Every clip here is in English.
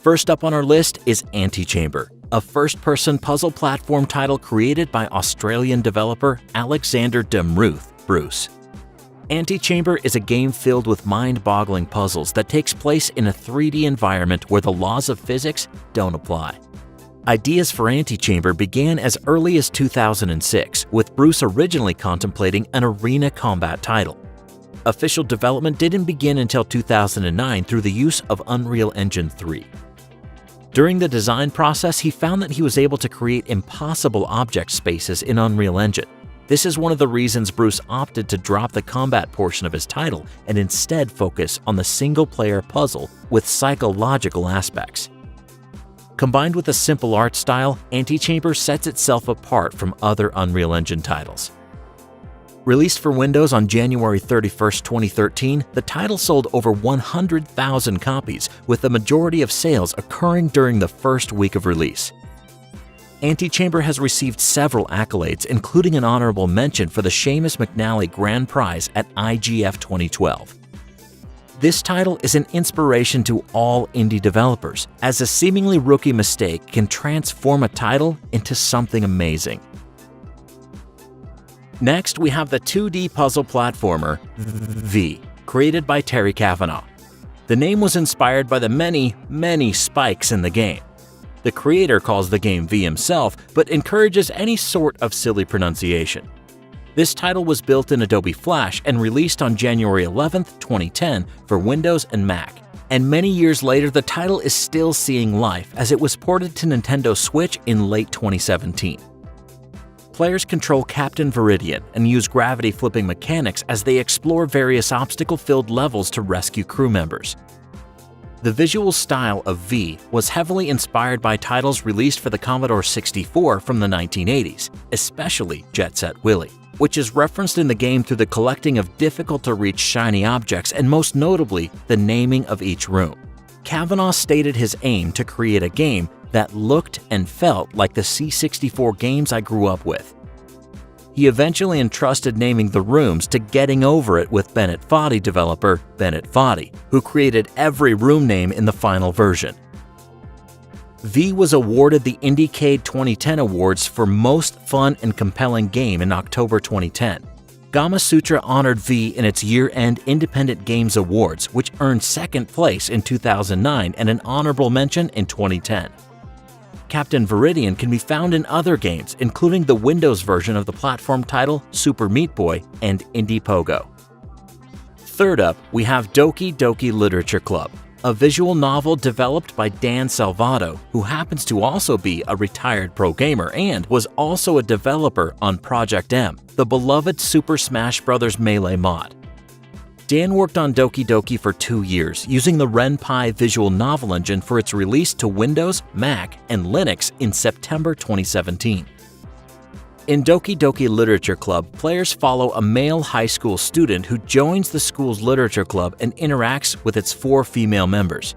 First up on our list is Antechamber, a first-person puzzle platform title created by Australian developer Alexander Demruth Bruce. Antechamber is a game filled with mind-boggling puzzles that takes place in a 3D environment where the laws of physics don't apply. Ideas for Antechamber began as early as 2006, with Bruce originally contemplating an arena combat title. Official development didn't begin until 2009 through the use of Unreal Engine 3. During the design process, he found that he was able to create impossible object spaces in Unreal Engine. This is one of the reasons Bruce opted to drop the combat portion of his title and instead focus on the single-player puzzle with psychological aspects. Combined with a simple art style, Antechamber sets itself apart from other Unreal Engine titles. Released for Windows on January 31, 2013, the title sold over 100,000 copies, with the majority of sales occurring during the first week of release. Antechamber has received several accolades, including an honorable mention for the Seamus McNally Grand Prize at IGF 2012. This title is an inspiration to all indie developers, as a seemingly rookie mistake can transform a title into something amazing. Next, we have the 2D puzzle platformer V, created by Terry Kavanagh. The name was inspired by the many spikes in the game. The creator calls the game V himself, but encourages any sort of silly pronunciation. This title was built in Adobe Flash and released on January 11, 2010 for Windows and Mac. And many years later, the title is still seeing life as it was ported to Nintendo Switch in late 2017. Players control Captain Viridian and use gravity-flipping mechanics as they explore various obstacle-filled levels to rescue crew members. The visual style of V was heavily inspired by titles released for the Commodore 64 from the 1980s, especially Jet Set Willy, which is referenced in the game through the collecting of difficult-to-reach shiny objects and most notably, the naming of each room. Kavanagh stated his aim to create a game that looked and felt like the C64 games I grew up with. He eventually entrusted naming the rooms to Getting Over It with Bennett Foddy developer Bennett Foddy, who created every room name in the final version. V was awarded the Indiecade 2010 Awards for Most Fun and Compelling Game in October 2010. Gamasutra honored V in its year-end Independent Games Awards, which earned second place in 2009 and an honorable mention in 2010. Captain Viridian can be found in other games, including the Windows version of the platform title Super Meat Boy and Indie Pogo. Third up, we have Doki Doki Literature Club, a visual novel developed by Dan Salvato, who happens to also be a retired pro gamer and was also a developer on Project M, the beloved Super Smash Bros. Melee mod. Dan worked on Doki Doki for 2 years, using the RenPy visual novel engine for its release to Windows, Mac, and Linux in September 2017. In Doki Doki Literature Club, players follow a male high school student who joins the school's literature club and interacts with its 4 female members.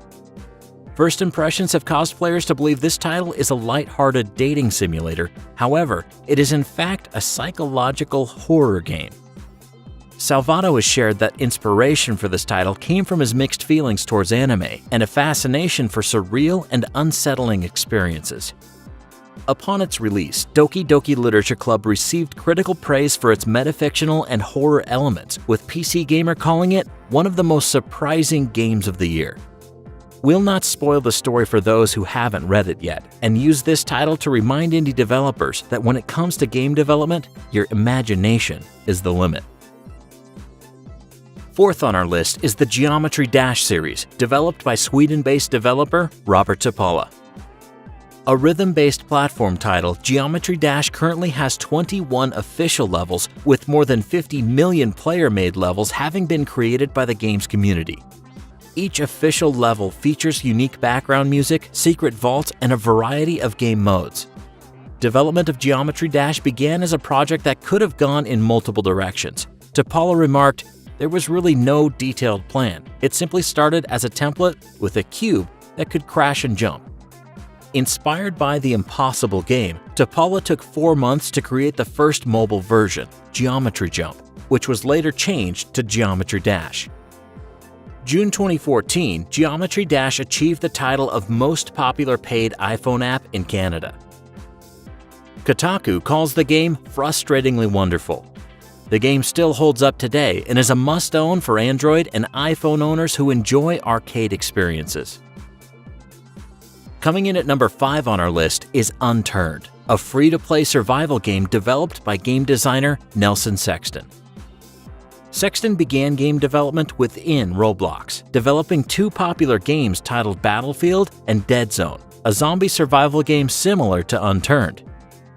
First impressions have caused players to believe this title is a light-hearted dating simulator. However, it is in fact a psychological horror game. Salvato has shared that inspiration for this title came from his mixed feelings towards anime and a fascination for surreal and unsettling experiences. Upon its release, Doki Doki Literature Club received critical praise for its metafictional and horror elements, with PC Gamer calling it one of the most surprising games of the year. We'll not spoil the story for those who haven't read it yet, and use this title to remind indie developers that when it comes to game development, your imagination is the limit. Fourth on our list is the Geometry Dash series, developed by Sweden-based developer Robert Topola. A rhythm-based platform title, Geometry Dash currently has 21 official levels, with more than 50 million player-made levels having been created by the game's community. Each official level features unique background music, secret vaults, and a variety of game modes. Development of Geometry Dash began as a project that could have gone in multiple directions. Topola remarked, "There was really no detailed plan. It simply started as a template with a cube that could crash and jump." Inspired by the Impossible game, Topola took 4 months to create the first mobile version, Geometry Jump, which was later changed to Geometry Dash. June 2014, Geometry Dash achieved the title of Most Popular Paid iPhone App in Canada. Kotaku calls the game frustratingly wonderful. The game still holds up today and is a must-own for Android and iPhone owners who enjoy arcade experiences. Coming in at number 5 on our list is Unturned, a free-to-play survival game developed by game designer Nelson Sexton. Sexton began game development within Roblox, developing 2 popular games titled Battlefield and Dead Zone, a zombie survival game similar to Unturned.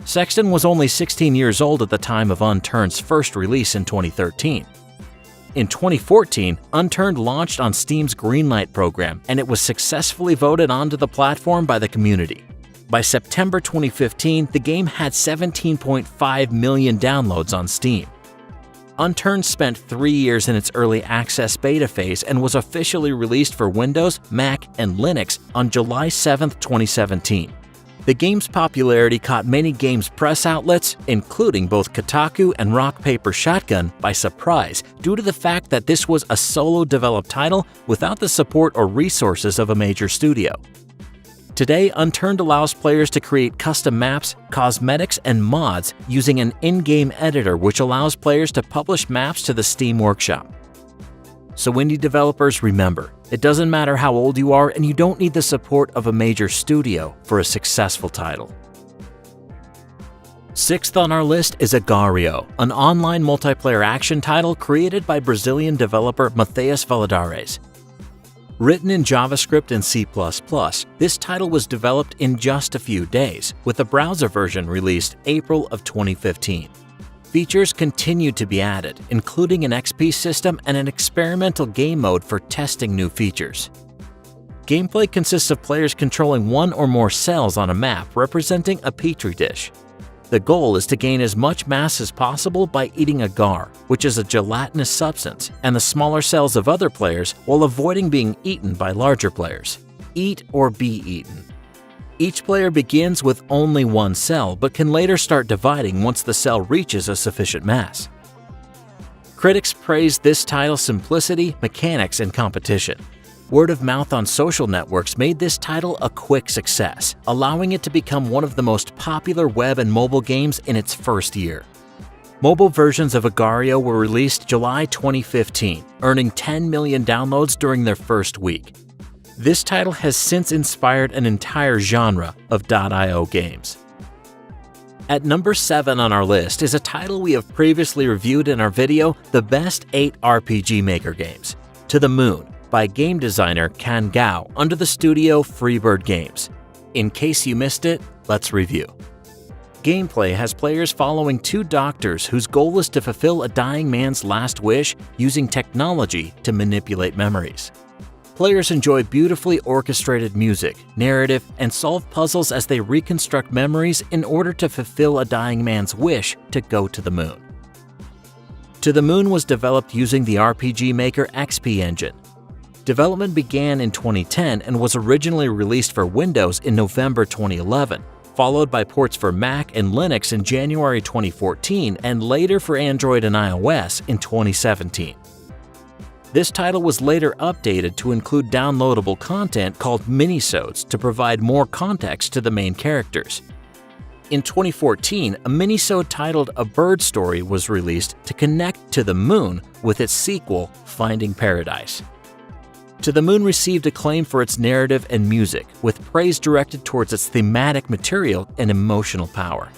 Sexton was only 16 years old at the time of Unturned's first release in 2013. In 2014, Unturned launched on Steam's Greenlight program, and it was successfully voted onto the platform by the community. By September 2015, the game had 17.5 million downloads on Steam. Unturned spent 3 years in its early access beta phase and was officially released for Windows, Mac, and Linux on July 7, 2017. The game's popularity caught many games press outlets, including both Kotaku and Rock Paper Shotgun, by surprise due to the fact that this was a solo-developed title without the support or resources of a major studio. Today, Unturned allows players to create custom maps, cosmetics, and mods using an in-game editor which allows players to publish maps to the Steam Workshop. So indie developers, remember, it doesn't matter how old you are and you don't need the support of a major studio for a successful title. 6th on our list is Agario, an online multiplayer action title created by Brazilian developer Matheus Valadares. Written in JavaScript and C++, this title was developed in just a few days, with a browser version released April of 2015. Features continued to be added, including an XP system and an experimental game mode for testing new features. Gameplay consists of players controlling one or more cells on a map representing a petri dish. The goal is to gain as much mass as possible by eating agar, which is a gelatinous substance, and the smaller cells of other players while avoiding being eaten by larger players. Eat or be eaten. Each player begins with only one cell, but can later start dividing once the cell reaches a sufficient mass. Critics praised this title's simplicity, mechanics, and competition. Word of mouth on social networks made this title a quick success, allowing it to become one of the most popular web and mobile games in its first year. Mobile versions of Agario were released July 2015, earning 10 million downloads during their first week. This title has since inspired an entire genre of .io games. At number 7 on our list is a title we have previously reviewed in our video, The Best 8 RPG Maker Games, To the Moon, by game designer Kan Gao under the studio Freebird Games. In case you missed it, let's review. Gameplay has players following 2 doctors whose goal is to fulfill a dying man's last wish using technology to manipulate memories. Players enjoy beautifully orchestrated music, narrative, and solve puzzles as they reconstruct memories in order to fulfill a dying man's wish to go to the moon. To the Moon was developed using the RPG Maker XP engine. Development began in 2010 and was originally released for Windows in November 2011, followed by ports for Mac and Linux in January 2014 and later for Android and iOS in 2017. This title was later updated to include downloadable content called minisodes to provide more context to the main characters. In 2014, a minisode titled A Bird Story was released to connect To the Moon with its sequel, Finding Paradise. To the Moon received acclaim for its narrative and music, with praise directed towards its thematic material and emotional power.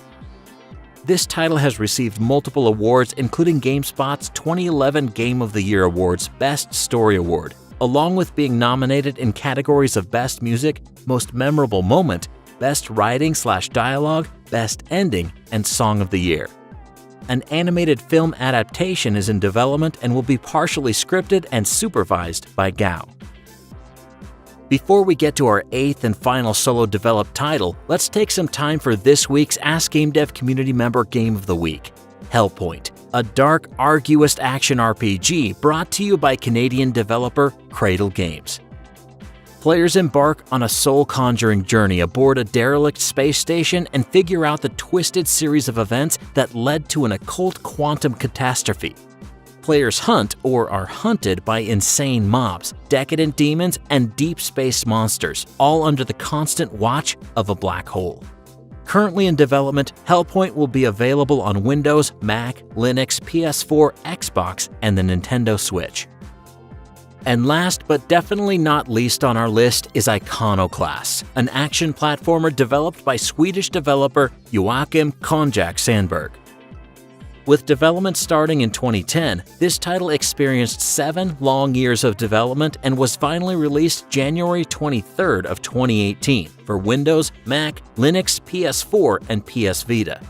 This title has received multiple awards, including GameSpot's 2011 Game of the Year Awards Best Story Award, along with being nominated in categories of Best Music, Most Memorable Moment, Best Writing/Dialogue, Best Ending, and Song of the Year. An animated film adaptation is in development and will be partially scripted and supervised by Gao. Before we get to our 8th and final solo-developed title, let's take some time for this week's Ask GameDev community member Game of the Week, Hellpoint, a dark, arduous action RPG brought to you by Canadian developer Cradle Games. Players embark on a soul-conjuring journey aboard a derelict space station and figure out the twisted series of events that led to an occult quantum catastrophe. Players hunt or are hunted by insane mobs, decadent demons, and deep space monsters, all under the constant watch of a black hole. Currently in development, Hellpoint will be available on Windows, Mac, Linux, PS4, Xbox, and the Nintendo Switch. And last but definitely not least on our list is Iconoclast, an action platformer developed by Swedish developer Joakim Konjak Sandberg. With development starting in 2010, this title experienced 7 long years of development and was finally released January 23rd of 2018 for Windows, Mac, Linux, PS4, and PS Vita.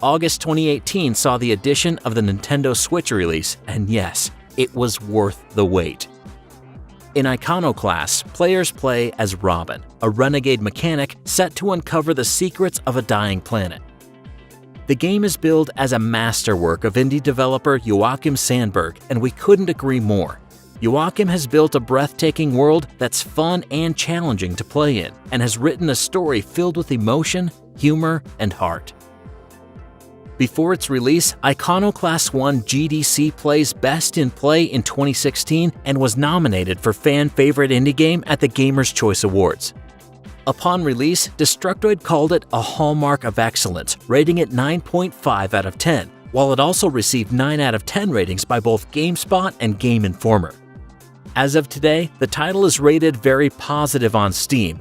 August 2018 saw the addition of the Nintendo Switch release, and yes, it was worth the wait. In Iconoclast, players play as Robin, a renegade mechanic set to uncover the secrets of a dying planet. The game is billed as a masterwork of indie developer Joakim Sandberg, and we couldn't agree more. Joakim has built a breathtaking world that's fun and challenging to play in, and has written a story filled with emotion, humor, and heart. Before its release, Iconoclast won GDC Play's Best in Play in 2016 and was nominated for Fan Favorite Indie Game at the Gamers' Choice Awards. Upon release, Destructoid called it a hallmark of excellence, rating it 9.5 out of 10, while it also received 9 out of 10 ratings by both GameSpot and Game Informer. As of today, the title is rated very positive on Steam,